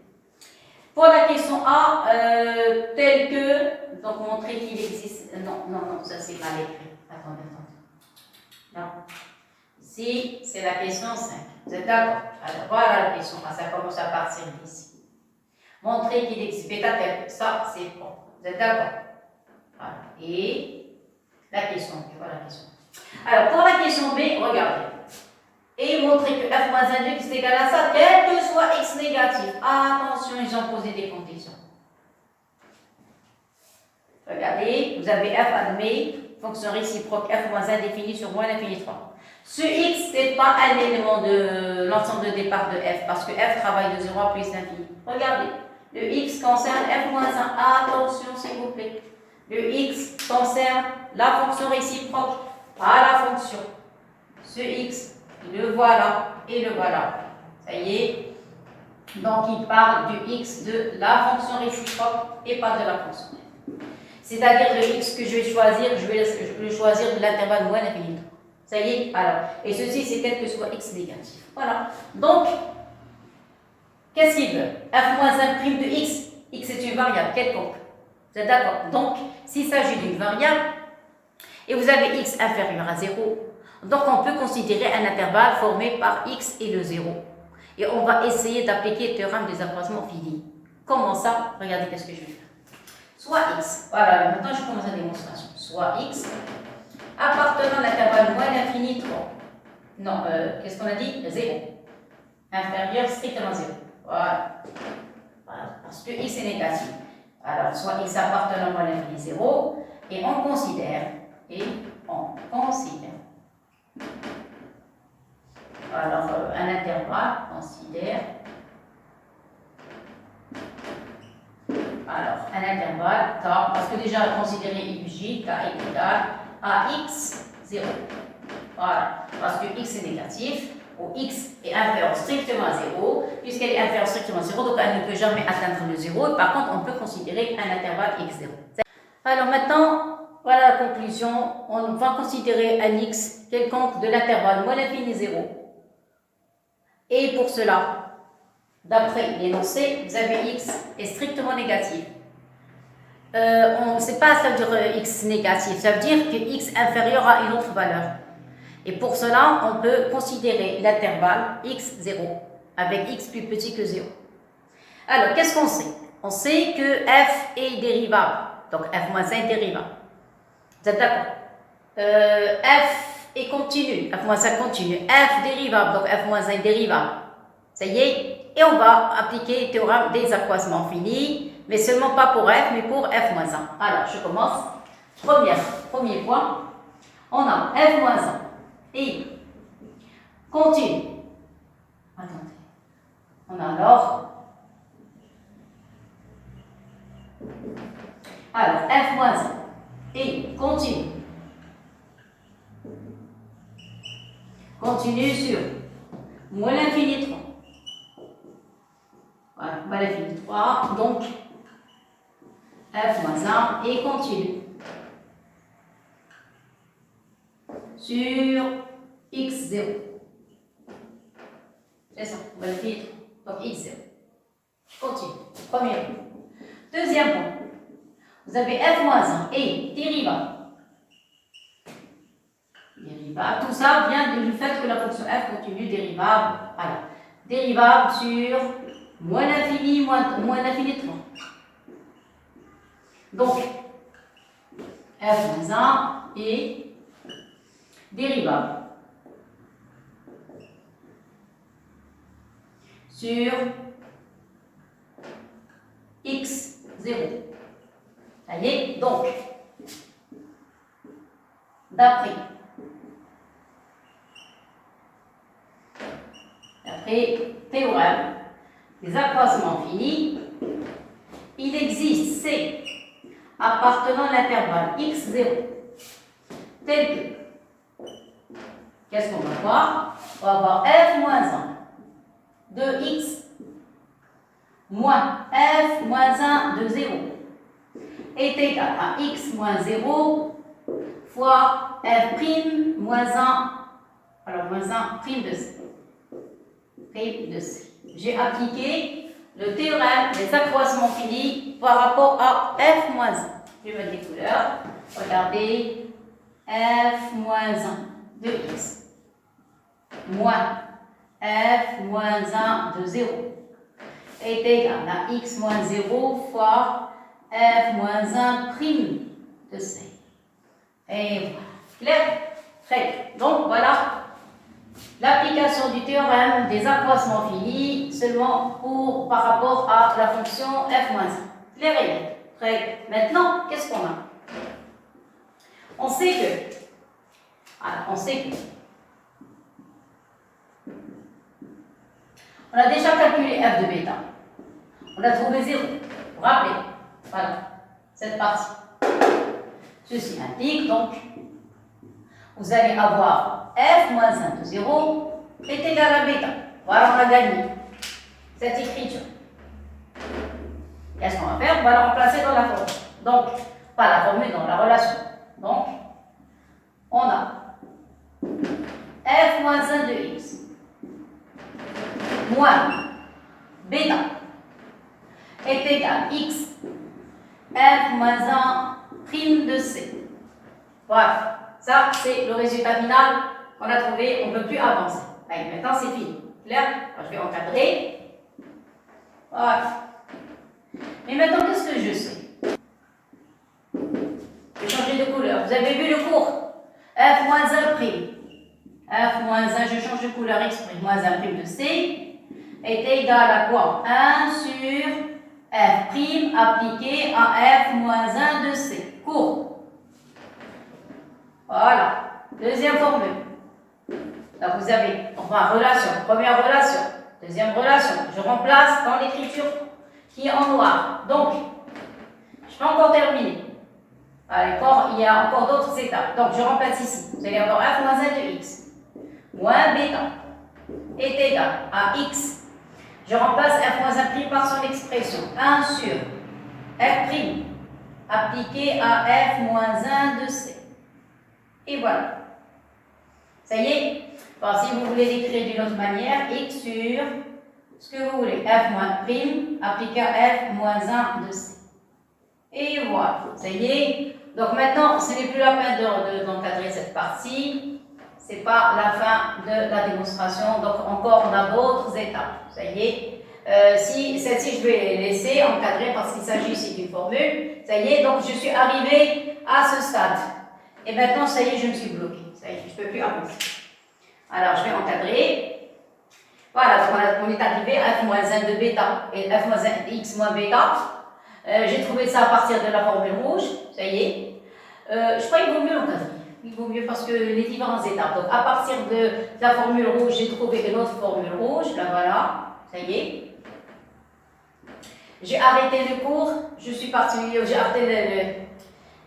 Pour la question A, tel que, donc montrer qu'il existe. Non, ça c'est mal écrit. Attendez. Non. Ici, c'est la question 5. Vous êtes d'accord? Alors, voilà la question A. Ça commence à partir d'ici. Montrer qu'il existe bêta tel. Ça, c'est bon. Vous êtes d'accord? Voilà. Et la question B. Voilà la question. Alors, pour la question B, regardez. Et montrer que f moins 1 de x est égal à ça, quel que soit x négatif. Attention, ils ont posé des conditions. Regardez, vous avez f admis. Fonction réciproque f moins 1 définie sur moins l'infini 3. Ce x n'est pas un élément de l'ensemble de départ de f, parce que f travaille de 0 à plus l'infini. Regardez, le x concerne f moins 1. Attention s'il vous plaît. Le x concerne la fonction réciproque, pas la fonction. Ce x, le voilà et le voilà. Ça y est. Donc il parle du x de la fonction réciproque et pas de la fonction f. C'est-à-dire le x que je vais choisir, je vais le choisir de l'intervalle moins l'infini. Ça y est, alors. Et ceci, c'est quel que soit x négatif. Voilà. Donc, qu'est-ce qu'il veut? f moins 1 prime de x. X est une variable quelconque. Vous êtes d'accord? Donc, s'il s'agit d'une variable, et vous avez x inférieur à 0, donc on peut considérer un intervalle formé par x et le 0. Et on va essayer d'appliquer le théorème des accroissements finis. Comment ça? Regardez qu'est-ce que je vais faire. Soit x, voilà, maintenant je commence la démonstration. Soit x appartenant à l'intervalle moins l'infini 3. Non, qu'est-ce qu'on a dit? 0. Inférieur strictement 0. Voilà. Parce que x est négatif. Alors, soit x appartenant à moins l'infini 0, et on considère, alors un intervalle, considère, alors un intervalle k, parce que déjà considérer IUJ, k est égal à x 0. Voilà, parce que x est négatif, ou x est inférieur strictement à 0, puisqu'elle est inférieure strictement à 0, donc elle ne peut jamais atteindre le 0, et par contre on peut considérer un intervalle x0. Alors maintenant, voilà la conclusion, on va considérer un x quelconque de l'intervalle moins l'infini 0. Et pour cela, d'après l'énoncé, vous avez x est strictement négatif. On ne sait pas, ça veut dire x négatif, ça veut dire que x inférieur à une autre valeur. Et pour cela, on peut considérer l'intervalle x0 avec x plus petit que 0. Alors, qu'est-ce qu'on sait? On sait que f est dérivable, donc f moins 1 est dérivable. Vous êtes d'accord? F est et continue. F-1 continue. F dérivable, donc F-1 dérivable. Ça y est. Et on va appliquer le théorème des accroissements finis, mais seulement pas pour F, mais pour F-1. Alors, je commence. Premier point. On a F-1 et continue. Attendez. On a alors F-1 et continue. Continue sur moins l'infini 3. Voilà, moins l'infini 3. Donc, F-1 et continue. Sur x0. C'est ça, moins l'infini 3. Donc, x0. Continue. Premier point. Deuxième point. Vous avez F-1 et dérivable. Tout ça vient du fait que la fonction f continue dérivable. Voilà. Dérivable sur moins l'infini 3. Donc, f-1 est dérivable sur x0. Ça y est, donc, d'après théorème des accroissements finis, il existe C appartenant à l'intervalle x0 tel que, qu'est-ce qu'on va voir? On va avoir f-1 de x moins f-1 de 0 est égal à x moins 0 fois f' moins 1, alors moins 1 prime de c. J'ai appliqué le théorème des accroissements finis par rapport à f-1. Je vais mettre des couleurs. Regardez, f-1 de x moins f-1 de 0 est égal à x moins 0 fois f-1 prime de c. Et voilà. Clair? Très bien. Donc voilà l'application du théorème des accroissements finis seulement par rapport à la fonction f-1. Clair et net. Très bien. Maintenant, qu'est-ce qu'on a? On sait que on a déjà calculé f de bêta. On a trouvé 0. Vous vous rappelez? Voilà, cette partie. Ceci indique donc, vous allez avoir f moins 1 de 0 est égal à bêta. Voilà, on a gagné cette écriture. Qu'est-ce qu'on va faire? On va la remplacer dans la formule. Donc, pas la formule, dans la relation. Donc, on a f moins 1 de x moins bêta est égal à x f moins 1 prime de c. Voilà. Ça, c'est le résultat final qu'on a trouvé. On ne peut plus avancer. Allez, maintenant, c'est fini. Clair? Alors, je vais encadrer. Voilà. Mais maintenant, qu'est-ce que je sais? Je vais changer de couleur. Vous avez vu le cours? F moins 1 prime. F moins 1, je change de couleur exprès. Moins 1 prime de C est égal à quoi? 1 sur F prime appliqué à F moins 1 de C. Cours. Voilà. Deuxième formule. Donc vous avez, enfin, relation. Première relation. Deuxième relation. Je remplace dans l'écriture qui est en noir. Donc, je ne peux pas encore terminer. Il y a encore d'autres étapes. Donc, je remplace ici. Vous allez avoir f moins 1 de x moins bêta est égal à x. Je remplace f moins 1' par son expression. 1 sur f' appliqué à f moins 1 de c. Et voilà. Ça y est. Bon, si vous voulez l'écrire d'une autre manière, x sur ce que vous voulez. F moins prime appliqué à f moins 1 de c. Et voilà. Ça y est. Donc maintenant, ce n'est plus la peine d'encadrer cette partie. Ce n'est pas la fin de la démonstration. Donc encore, on a d'autres étapes. Ça y est. Celle-ci, je vais laisser encadrer parce qu'il s'agit ici d'une formule. Ça y est. Donc je suis arrivée à ce stade. Et maintenant, ça y est, je me suis bloquée. Ça y est, je ne peux plus avancer. Alors, je vais encadrer. Voilà, donc on est arrivé à f moins 1 de bêta et f moins 1 x moins bêta. J'ai trouvé ça à partir de la formule rouge. Ça y est. Je crois qu'il vaut mieux l'encadrer. Il vaut mieux parce que les différentes étapes. Donc, à partir de la formule rouge, j'ai trouvé une autre formule rouge. Là, voilà. Ça y est. J'ai arrêté le cours. Je suis partie. J'ai arrêté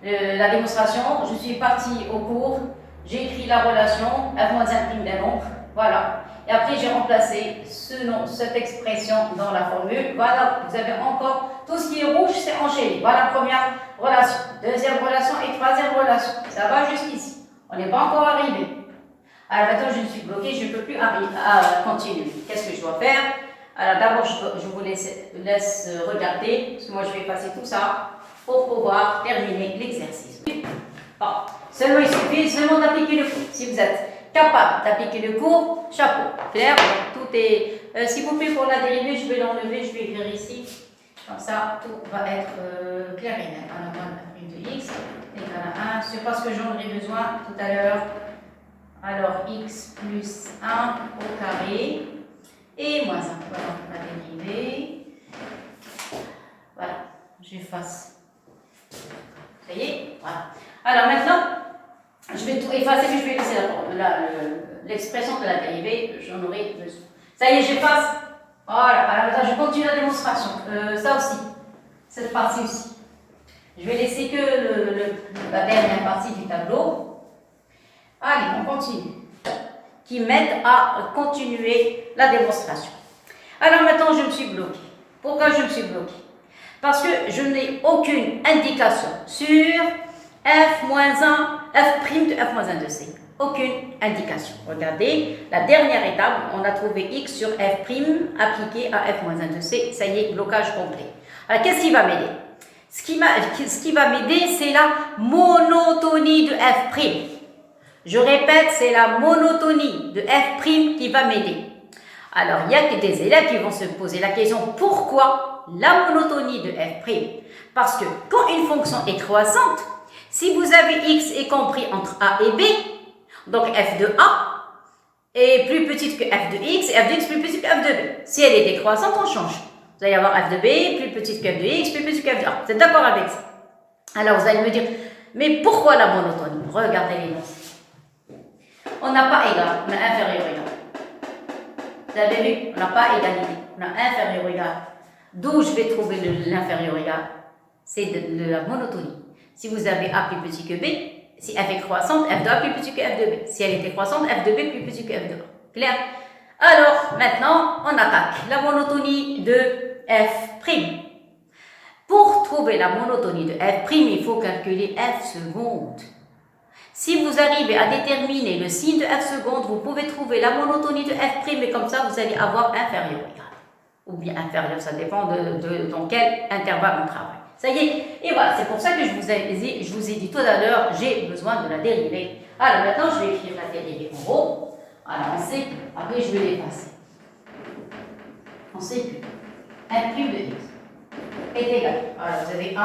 la démonstration. Je suis partie au cours. J'ai écrit la relation f moins 1 prime d'un nombre. Voilà. Et après, j'ai remplacé cette expression dans la formule. Voilà. Vous avez encore tout ce qui est rouge, c'est enchaîné. Voilà la première relation, deuxième relation et troisième relation. Ça va jusqu'ici. On n'est pas encore arrivé. Alors maintenant, je suis bloquée, je ne peux plus continuer. Qu'est-ce que je dois faire? Alors d'abord, je vous laisse regarder, parce que moi, je vais passer tout ça pour pouvoir terminer l'exercice. Bon. Seulement, il suffit seulement d'appliquer le cours. Si vous êtes capable d'appliquer le cours, chapeau. Clair? Tout est... S'il vous plaît, pour la dérivée, je vais l'enlever, je vais écrire ici. Comme ça, tout va être clair et net. Alors, la prime de x égale à 1. C'est parce que j'en aurai besoin tout à l'heure. Alors, x plus 1 au carré et moins 1. Voilà, la dérivée. Voilà, j'efface. Ça y est? Voilà. Alors maintenant, je vais tout effacer, mais je vais laisser l'expression de la dérivée. J'en aurai besoin. Ça y est, j'efface. Voilà, alors maintenant, je continue la démonstration. Ça aussi, cette partie aussi. Je vais laisser que la dernière partie du tableau. Allez, on continue. Qui m'aide à continuer la démonstration. Alors maintenant, je me suis bloquée. Pourquoi je me suis bloquée? Parce que je n'ai aucune indication sur f-1, f' de f-1 de c. Aucune indication. Regardez, la dernière étape, on a trouvé x sur f' appliqué à f-1 de c. Ça y est, blocage complet. Alors, qu'est-ce qui va m'aider? Ce qui va m'aider, c'est la monotonie de f'. Je répète, c'est la monotonie de f' qui va m'aider. Alors, il y a que des élèves qui vont se poser la question, pourquoi la monotonie de f'? Parce que quand une fonction est croissante, si vous avez x est compris entre a et b, donc f de a est plus petite que f de x et f de x plus petite que f de b. Si elle est décroissante, on change. Vous allez avoir f de b plus petite que f de x plus petite que f de a. Vous êtes d'accord avec ça? Alors, vous allez me dire, mais pourquoi la monotonie? Regardez les noms. On n'a pas égal, on a inférieur égal. Vous avez vu, on n'a pas égalité, on a inférieur égal. D'où je vais trouver l'inférieur égal? C'est de la monotonie. Si vous avez a plus petit que b, si f est croissante, f de a plus petit que f de b. Si elle est décroissante, f de b plus petit que f de a. Clair? Alors, maintenant, on attaque la monotonie de f'. Pour trouver la monotonie de f', il faut calculer f seconde. Si vous arrivez à déterminer le signe de f seconde, vous pouvez trouver la monotonie de f', et comme ça, vous allez avoir inférieur égal. Ou bien inférieur, ça dépend dans quel intervalle on travaille. Ça y est, et voilà, c'est pour ça que je vous ai dit tout à l'heure, j'ai besoin de la dérivée. Alors maintenant, je vais écrire la dérivée en haut. Alors on sait que, après je vais l'effacer. On sait que 1 cube de x est égal. Alors vous avez 1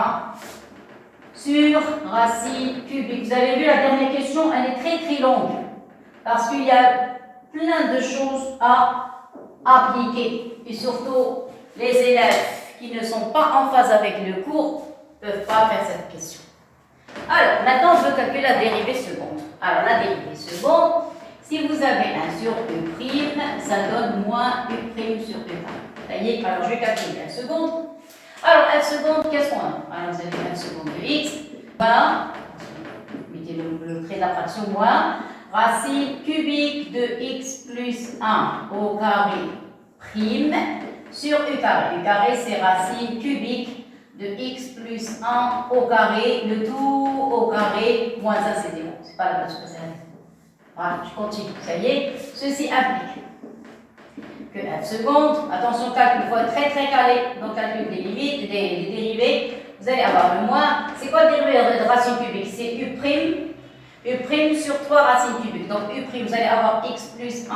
sur racine cubique. Vous avez vu la dernière question, elle est très très longue. Parce qu'il y a plein de choses à appliquer. Et surtout, les élèves qui ne sont pas en phase avec le cours ne peuvent pas faire cette question. Alors, maintenant, on veut calculer la dérivée seconde. Alors, la dérivée seconde, si vous avez 1 sur U', ça donne moins U' sur U'. Ça y est, alors je vais calculer f seconde. Alors, f seconde, qu'est-ce qu'on a? Alors, vous avez f seconde de x. Voilà. Mettez le trait de la fraction moins. Racine cubique de x plus 1 au carré prime sur u carré. U carré, c'est racine cubique de x plus 1 au carré, le tout au carré, moins 1, c'est 0. C'est pas la même chose que ça. Voilà, je continue. Ça y est, ceci implique que f seconde, attention, calcul, il faut être très très calé dans le calcul des limites, des dérivés. Vous allez avoir le moins. C'est quoi le dérivé de racine cubique? C'est u' sur 3 racines cubiques. Donc u', vous allez avoir x plus 1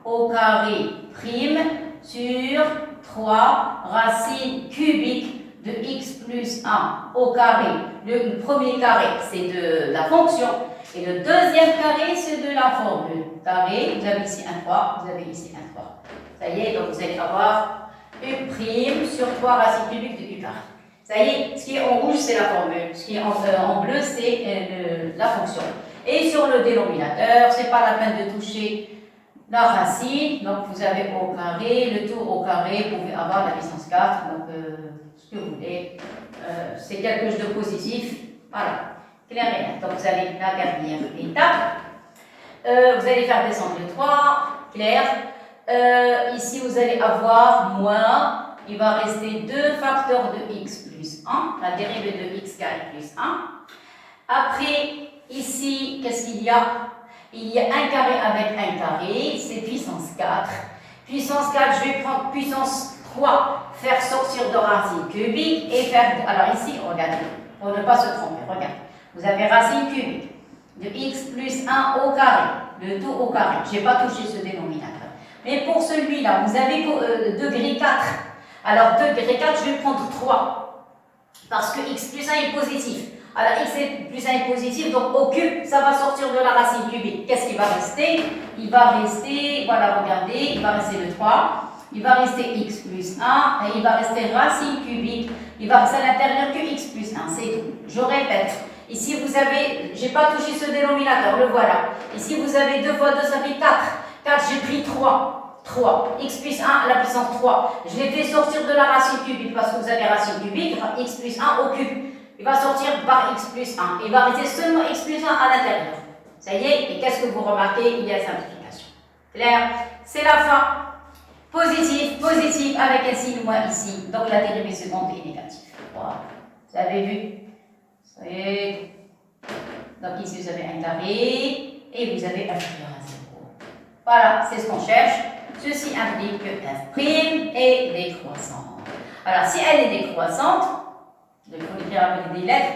au carré prime sur 3 racines cubiques de x plus 1 au carré. Le premier carré, c'est de la fonction. Et le deuxième carré, c'est de la formule. Carré, vous avez ici un 3, vous avez ici un 3. Ça y est, donc vous allez avoir U' sur 3 racines cubiques de U carré. Ça y est, ce qui est en rouge, c'est la formule. Ce qui est en bleu, c'est la fonction. Et sur le dénominateur, c'est pas la peine de toucher la racine. Donc vous avez au carré, le tout au carré, vous pouvez avoir la puissance 4. Donc ce que vous voulez, c'est quelque chose de positif. Voilà, clair et net. Donc vous allez la dernière étape. Vous allez faire descendre le 3, clair. Ici, vous allez avoir moins. Il va rester 2 facteurs de x plus 1, la dérivée de x carré plus 1. Après, ici, qu'est-ce qu'il y a? Il y a un carré avec un carré, c'est puissance 4. Puissance 4, je vais prendre puissance 3, faire sortir de racine cubique et faire... Alors ici, regardez, pour ne pas se tromper, regarde. Vous avez racine cubique de x plus 1 au carré, le tout au carré. Je n'ai pas touché ce dénominateur. Mais pour celui-là, vous avez degré 4. Alors, degré 4, je vais prendre 3. Parce que x plus 1 est positif. Alors, x plus 1 est positif, donc au cube, ça va sortir de la racine cubique. Qu'est-ce qui va rester? Il va rester, voilà, regardez, il va rester le 3. Il va rester x plus 1 et il va rester racine cubique. Il va rester à l'intérieur que x plus 1, c'est tout. Je répète. Ici, vous avez, je n'ai pas touché ce dénominateur, le voilà. Ici, vous avez 2 fois 2, ça fait 4. 4, j'ai pris 3. 3. X plus 1 à la puissance 3. Je l'ai fait sortir de la racine cubique parce que vous avez racine cubique, x plus 1 au cube. Il va sortir par x plus 1. Il va rester seulement x plus 1 à l'intérieur. Ça y est, et qu'est-ce que vous remarquez? Il y a simplification. Clair? C'est la fin. Positif, positif, avec un signe moins ici. Donc la dérivée seconde est négative. Voilà. Vous avez vu? Ça y est. Donc ici, vous avez un carré et vous avez inférieur à 0. Voilà, c'est ce qu'on cherche. Ceci implique que f' est décroissante. Alors, si elle est décroissante, il faut l'écrire avec des lettres,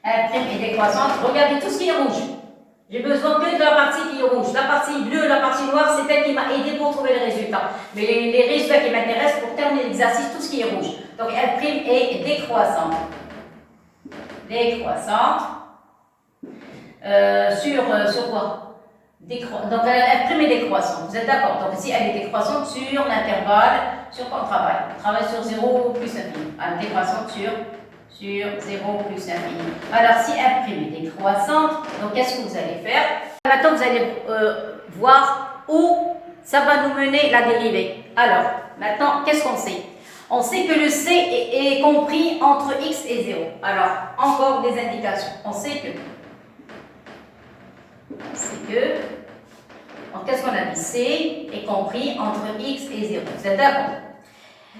f' est décroissante, regardez tout ce qui est rouge. J'ai besoin que de la partie qui est rouge. La partie bleue, la partie noire, c'est elle qui m'a aidé pour trouver le résultat. Mais les résultats qui m'intéressent pour terminer l'exercice, tout ce qui est rouge. Donc, f' est décroissante. Décroissante. Sur quoi? Donc, f' est décroissante. Vous êtes d'accord? Donc, si elle est décroissante sur l'intervalle, sur quoi on travaille? On travaille sur 0 plus infini. Elle est décroissante sur 0 plus infini. Alors, si f' est décroissante, donc qu'est-ce que vous allez faire? Maintenant, vous allez voir où ça va nous mener la dérivée. Alors, maintenant, qu'est-ce qu'on sait? On sait que le c est compris entre x et 0. Alors, encore des indications. On sait que qu'est-ce qu'on a dit? C est compris entre x et 0. Vous êtes d'accord?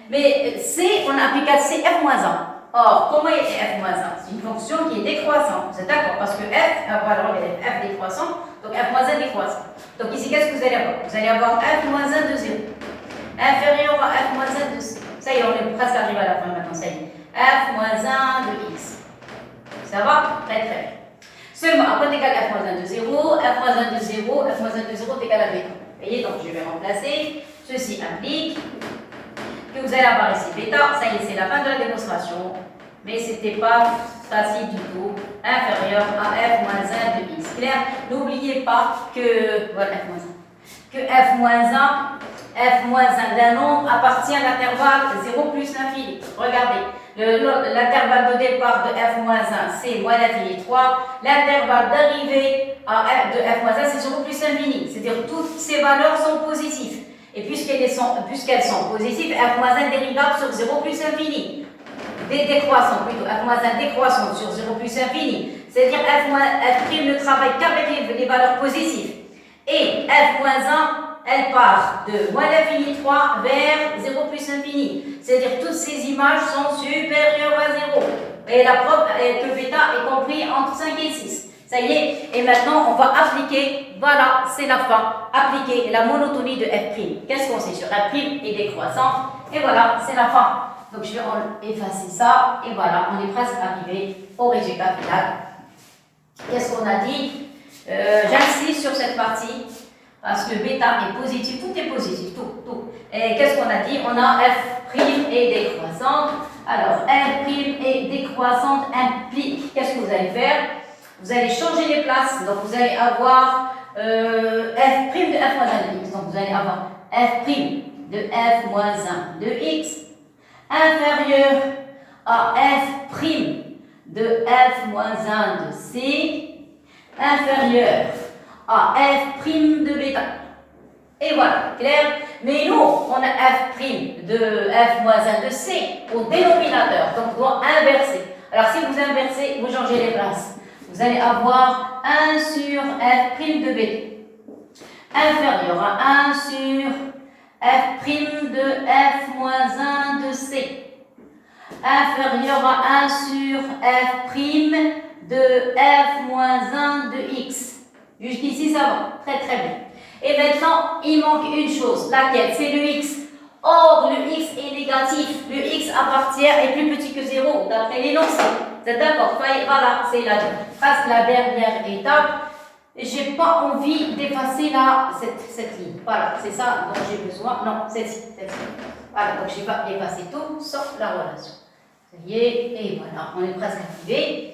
Mais C, on applique à C f-1. Or, comment est f-1? C'est une fonction qui est décroissante. Vous êtes d'accord? Parce que f décroissant, donc f-1 décroissant. Donc ici, qu'est-ce que vous allez avoir? Vous allez avoir f-1 de 0 inférieur à f-1 de C. Ça y est, on est presque arrivé à la fin maintenant. Ça y est. f-1 de x. Ça va? Très très bien. Seulement, après égal à f-1 de 0, f-1 de 0, f-1 de 0 est égal à bêta. Vous voyez, donc je vais remplacer. Ceci implique que vous allez avoir ici bêta. Ça y est, c'est la fin de la démonstration. Mais ce n'était pas facile du tout. Inférieur à f-1 de x. Clair? N'oubliez pas que, voilà, f-1. Que f-1 d'un nombre appartient à l'intervalle 0 plus l'infini. Regardez. L'intervalle de départ de f-1, c'est moins l'infini 3. L'intervalle d'arrivée de f-1, c'est 0 plus l'infini. C'est-à-dire toutes ces valeurs sont positives. Et puisqu'elles sont positives, f-1 dérivable sur 0 plus infini. Décroissant plutôt, f-1 décroissant sur 0 plus infini. C'est-à-dire f' ne travaille qu'avec les valeurs positives. Et f-1, elle part de moins l'infini 3 vers 0 plus infini. C'est-à-dire que toutes ces images sont supérieures à 0. Et la preuve est que bêta est compris entre 5 et 6. Ça y est. Et maintenant, on va appliquer, voilà, c'est la fin, appliquer la monotonie de f'. Qu'est-ce qu'on sait sur f' est décroissante? Et voilà, c'est la fin. Donc, je vais effacer ça. Et voilà, on est presque arrivé au résultat final. Qu'est-ce qu'on a dit? J'insiste sur cette partie. Parce que bêta est positif, tout est positif, tout. Et qu'est-ce qu'on a dit? On a f' est décroissante. Alors, f' est décroissante implique, qu'est-ce que vous allez faire? vous allez changer les places. Donc, vous allez avoir f' de f moins 1 de x. Donc, vous allez avoir f' de f moins 1 de x inférieur à f' de f moins 1 de c inférieur à f' de bêta. Et voilà, clair? Mais nous, on a f' de f moins 1 de c au dénominateur. Donc, on doit inverser. Alors, si vous inversez, vous changez les places. Vous allez avoir 1 sur f' de bêta inférieur à 1 sur f' de f moins 1 de c inférieur à 1 sur f' de f moins 1 de x. Jusqu'ici, ça va. Très, très bien. Et maintenant, il manque une chose. Laquelle? C'est le x. Or, le x est négatif. Le x appartient est plus petit que 0, d'après l'énoncé. Vous êtes d'accord? Voilà, c'est la dernière étape. J'ai pas envie d'effacer cette ligne. Voilà, c'est ça dont j'ai besoin. Non, celle-ci. Voilà, donc je vais pas effacer tout, sauf la relation. Ça y est, et voilà, on est presque arrivé.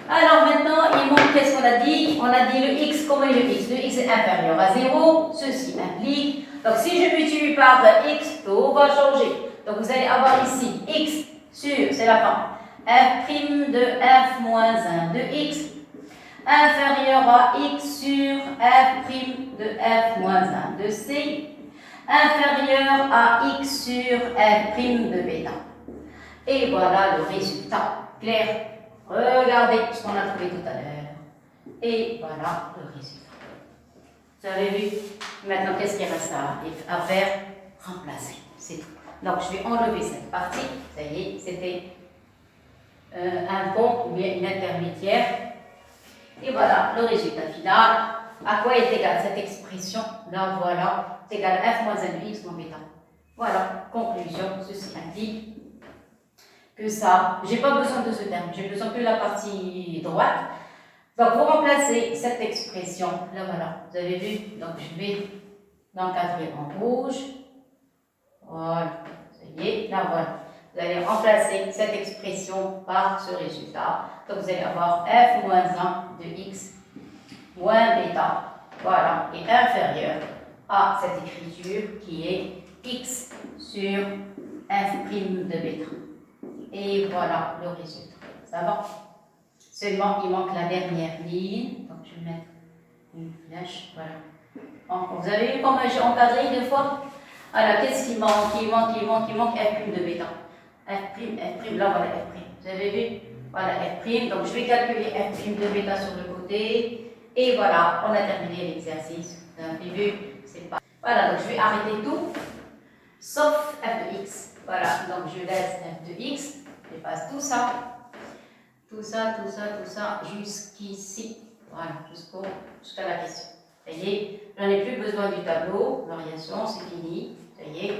Alors maintenant, il manque, qu'est-ce qu'on a dit? On a dit le x, comment est le x? Le x est inférieur à 0, ceci implique. Donc si je multiplie par x, tout va changer. Donc vous allez avoir ici x sur, c'est la fin, f' de f moins 1 de x inférieur à x sur f' de f moins 1 de c inférieur à x sur f' de bêta. Et voilà le résultat. Clair? Regardez ce qu'on a trouvé tout à l'heure. Et voilà le résultat. Vous avez vu? Maintenant, qu'est-ce qu'il reste à faire? Remplacer. C'est tout. Donc, je vais enlever cette partie. Ça y est, c'était un pont ou bien une intermédiaire. Et voilà le résultat final. À quoi est égale cette expression? Là, voilà. C'est égal à f moins 1 de x moins bêta. Voilà. Conclusion. Ceci indique que ça, j'ai pas besoin de ce terme, j'ai besoin que de la partie droite. Donc, vous remplacez cette expression, là voilà, vous avez vu, donc je vais l'encadrer en rouge. Voilà, ça y est, là voilà. Vous allez remplacer cette expression par ce résultat. Donc, vous allez avoir f moins 1 de x moins bêta, voilà, est inférieur à cette écriture qui est x sur f' de bêta. Et voilà le résultat. Ça va? Seulement, il manque la dernière ligne. Donc, je vais mettre une flèche. Voilà. Vous avez vu comment j'ai encadré deux fois? Alors, qu'est-ce qui manque? Il manque f' de bêta. F', là, voilà f'. Vous avez vu? Voilà f'. Donc, je vais calculer f' de bêta sur le côté. Et voilà, on a terminé l'exercice. Vous avez vu? C'est pas. Voilà, donc je vais arrêter tout, sauf f de x. Voilà, donc je laisse f de x. Je passe tout ça, jusqu'ici. Voilà, jusqu'à la question. Ça y est, je n'en ai plus besoin du tableau, variation, c'est fini. Ça y est,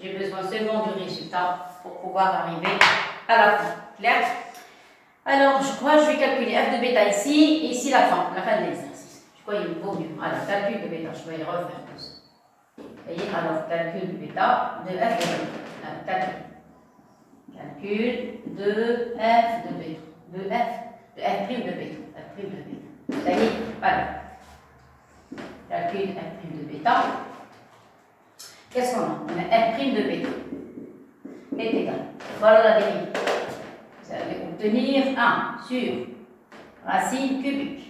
j'ai besoin seulement du résultat pour pouvoir arriver à la fin. Clair? Alors, je crois que je vais calculer f de bêta ici, et ici la fin de l'exercice. Je crois qu'il vaut mieux. Alors, calcul de bêta, je vais le refaire tous. Vous voyez, alors, calcul de bêta, de f de bêta. Calcul de f de bêta. De f' de bêta. Ça y est, voilà. Calcul de f' de bêta. Qu'est-ce qu'on a? On a f' de bêta est égal. Voilà la dérive. Vous allez obtenir 1 sur racine cubique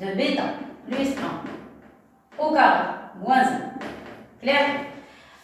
de bêta plus 1 au carré moins 1. Clair?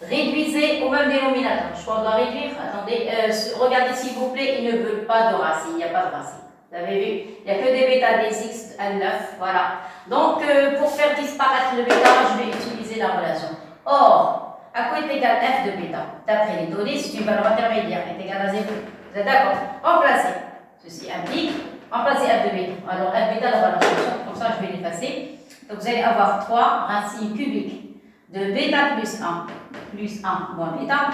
Réduisez au même dénominateur. Je crois qu'on doit réduire. Attendez, regardez s'il vous plaît, ils ne veulent pas de racine. Il n'y a pas de racine. Vous avez vu? Il n'y a que des bêta, des x, un 9. Voilà. Donc, pour faire disparaître le bêta, je vais utiliser la relation. Or, à quoi est égal f de bêta? D'après les données, c'est une valeur intermédiaire, est égale à 0. Vous êtes d'accord? Remplacez. Ceci implique remplacer f de bêta. Alors, f bêta, la valeur solution. Comme ça, je vais l'effacer. Donc, vous allez avoir 3 racines cubiques de bêta plus 1 moins bêta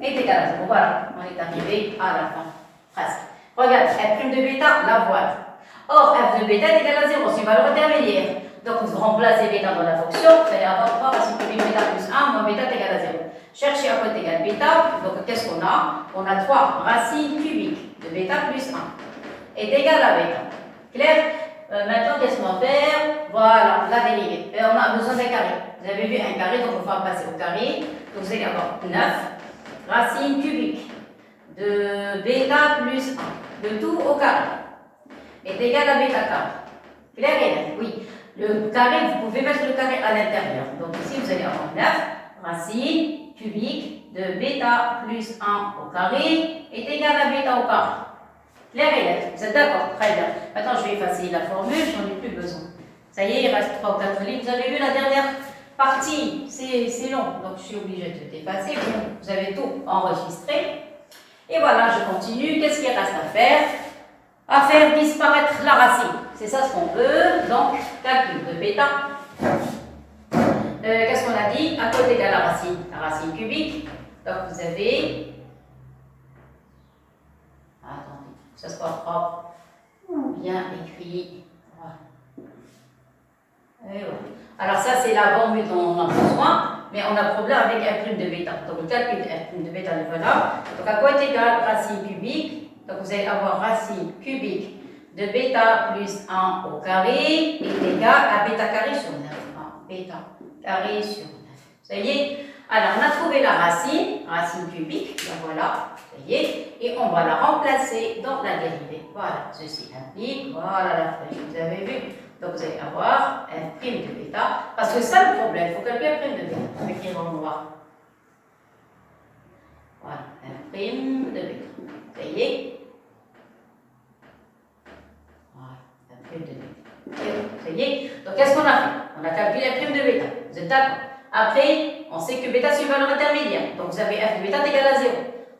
est égal à 0. Voilà, on est arrivé à la fin. Presque. Regarde, f' de bêta, la voilà. Or, f de bêta est égal à 0, c'est une valeur intermédiaire. Donc, vous remplacez bêta dans la fonction, vous allez avoir 3 racines cubiques bêta plus 1 moins bêta est égal à 0. Cherchez à côté égal bêta, donc qu'est-ce qu'on a? On a 3 racines cubiques de bêta plus 1 est égal à bêta. Clair? Maintenant, qu'est-ce qu'on va faire? Voilà, la dérivée. Et on a besoin d'un carré. Vous avez vu un carré, donc on va passer au carré. Donc vous allez avoir 9 racine cubique de bêta plus 1. Le tout au carré est égal à bêta carré. Clair et net? Oui. Le carré, vous pouvez mettre le carré à l'intérieur. Donc ici, vous allez avoir 9 racine cubique de bêta plus 1 au carré est égal à bêta au carré. Clair et net? Vous êtes d'accord? Très bien. Maintenant, je vais effacer la formule, j'en ai plus besoin. Ça y est, il reste 3 ou 4 lignes. Vous avez vu la dernière partie, c'est long, donc je suis obligée de t'effacer. Vous avez tout enregistré. Et voilà, je continue. Qu'est-ce qu'il reste à faire? À faire disparaître la racine. C'est ça ce qu'on veut. Donc, calcul de bêta. Qu'est-ce qu'on a dit? À côté de la racine cubique. Donc, vous avez... Attendez, que ça soit propre. Bien écrit. Voilà. Et voilà. Alors, ça, c'est la formule dont on a besoin. Mais on a problème avec R' de bêta. Donc, le calcul de R' de bêta, le voilà. Donc, à quoi est égal racine cubique? Donc, vous allez avoir racine cubique de bêta plus 1 au carré est égal à bêta carré sur 9. Bêta carré sur 9. Ça y est? Alors, on a trouvé la racine cubique. La voilà. Ça y est. Et on va la remplacer dans la dérivée. Voilà. Ceci implique, voilà la flèche. Vous avez vu? Donc, vous allez avoir un prime de bêta. Parce que c'est ça le problème. Il faut calculer un prime de bêta. Avec les rangs noirs. Voilà. Un prime de bêta. Ça y est? Voilà. Un prime de bêta. Ça y est? Donc, qu'est-ce qu'on a fait? On a calculé la prime de bêta. Vous êtes d'accord? Après, on sait que bêta c'est une valeur intermédiaire. Donc, vous avez f de bêta égal à 0.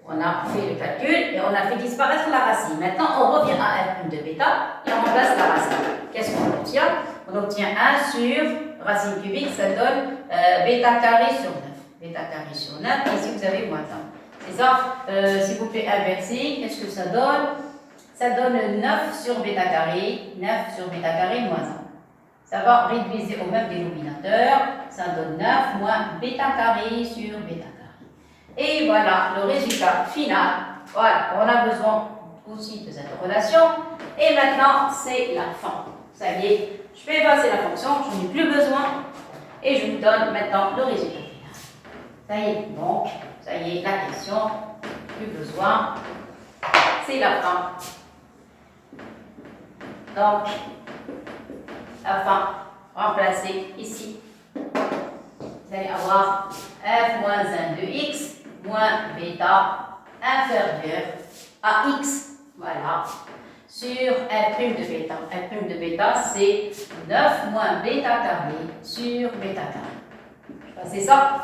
On a fait le calcul et on a fait disparaître la racine. Maintenant, on revient à f de bêta et on remplace la racine. Qu'est-ce qu'on obtient? On obtient 1 sur racine cubique, ça donne bêta carré sur 9. Bêta carré sur 9, et ici vous avez moins 1. C'est ça? S'il vous plaît, inversé, qu'est-ce que ça donne? Ça donne 9 sur bêta carré, 9 sur bêta carré moins 1. Ça va réduire au même dénominateur, ça donne 9 moins bêta carré sur bêta carré. Et voilà le résultat final. Voilà, on a besoin aussi de cette relation. Et maintenant, c'est la fin. Ça y est, je vais effacer la fonction, je n'ai plus besoin. Et je vous donne maintenant le résultat final. Ça y est, donc, ça y est, la question, plus besoin. C'est la fin. Donc, la fin, remplacée ici. Vous allez avoir f moins 1 de x moins bêta inférieur à x. Voilà. Sur f' de bêta. F' de bêta, c'est 9 moins bêta carré sur bêta carré. C'est ça?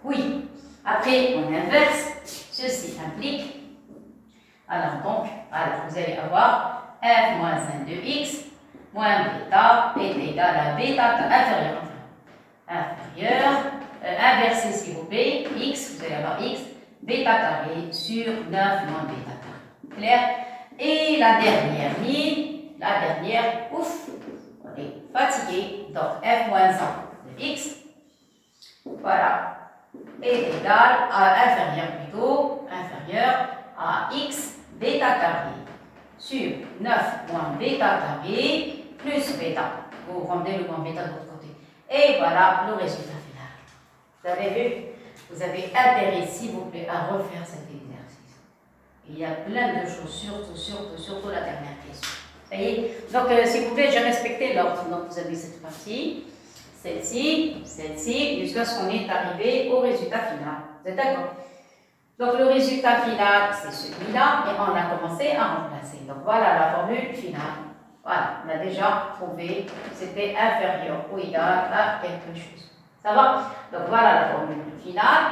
Oui. Après, on inverse. Ceci implique. Alors, donc, vous allez avoir f moins 1 de x moins bêta est égal à bêta inférieur. Inférieur. Inversé, s'il vous plaît. X, vous allez avoir x, bêta carré sur 9 moins bêta carré. Clair? Et la dernière ligne, ouf, on est fatigué. Donc, f moins 1 de x, voilà, est égal à inférieur à x bêta carré sur 9 moins bêta carré plus bêta. Vous rendez le moins bêta de l'autre côté. Et voilà le résultat final. Vous avez vu? Vous avez intérêt, s'il vous plaît, à refaire cet exercice. Il y a plein de choses, surtout la dernière question. Ça y est? Donc, s'il vous plaît, j'ai respecté l'ordre. Donc, vous avez cette partie, celle-ci, jusqu'à ce qu'on est arrivé au résultat final. Vous êtes d'accord? Donc, le résultat final, c'est celui-là, et on a commencé à remplacer. Donc, voilà la formule finale. Voilà, on a déjà trouvé, c'était inférieur ou égal à quelque chose. Ça va? Donc, voilà la formule finale.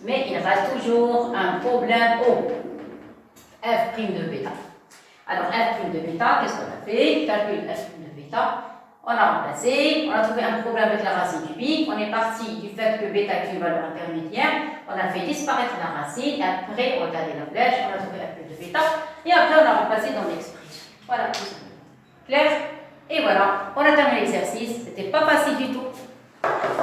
Mais il reste toujours un problème au f' de bêta. Alors, f' de bêta, qu'est-ce qu'on a fait? Calcul f' de bêta. On a remplacé, on a trouvé un problème avec la racine cubique. On est parti du fait que bêta est une valeur intermédiaire. On a fait disparaître la racine. Après, regardez la flèche, on a trouvé f' de bêta. Et après, on a remplacé dans l'expression. Voilà, tout simplement. Clair? Et voilà, on a terminé l'exercice. C'était pas facile du tout.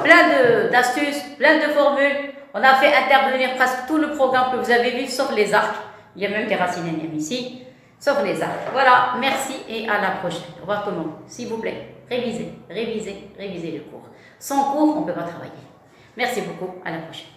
Plein d'astuces, plein de formules. On a fait intervenir presque tout le programme que vous avez vu, sauf les arcs. Il y a même des racines énièmes ici. sauf les arts. Voilà, merci et à la prochaine. Au revoir tout le monde. S'il vous plaît, révisez, révisez, révisez le cours. Sans cours, on ne peut pas travailler. Merci beaucoup, à la prochaine.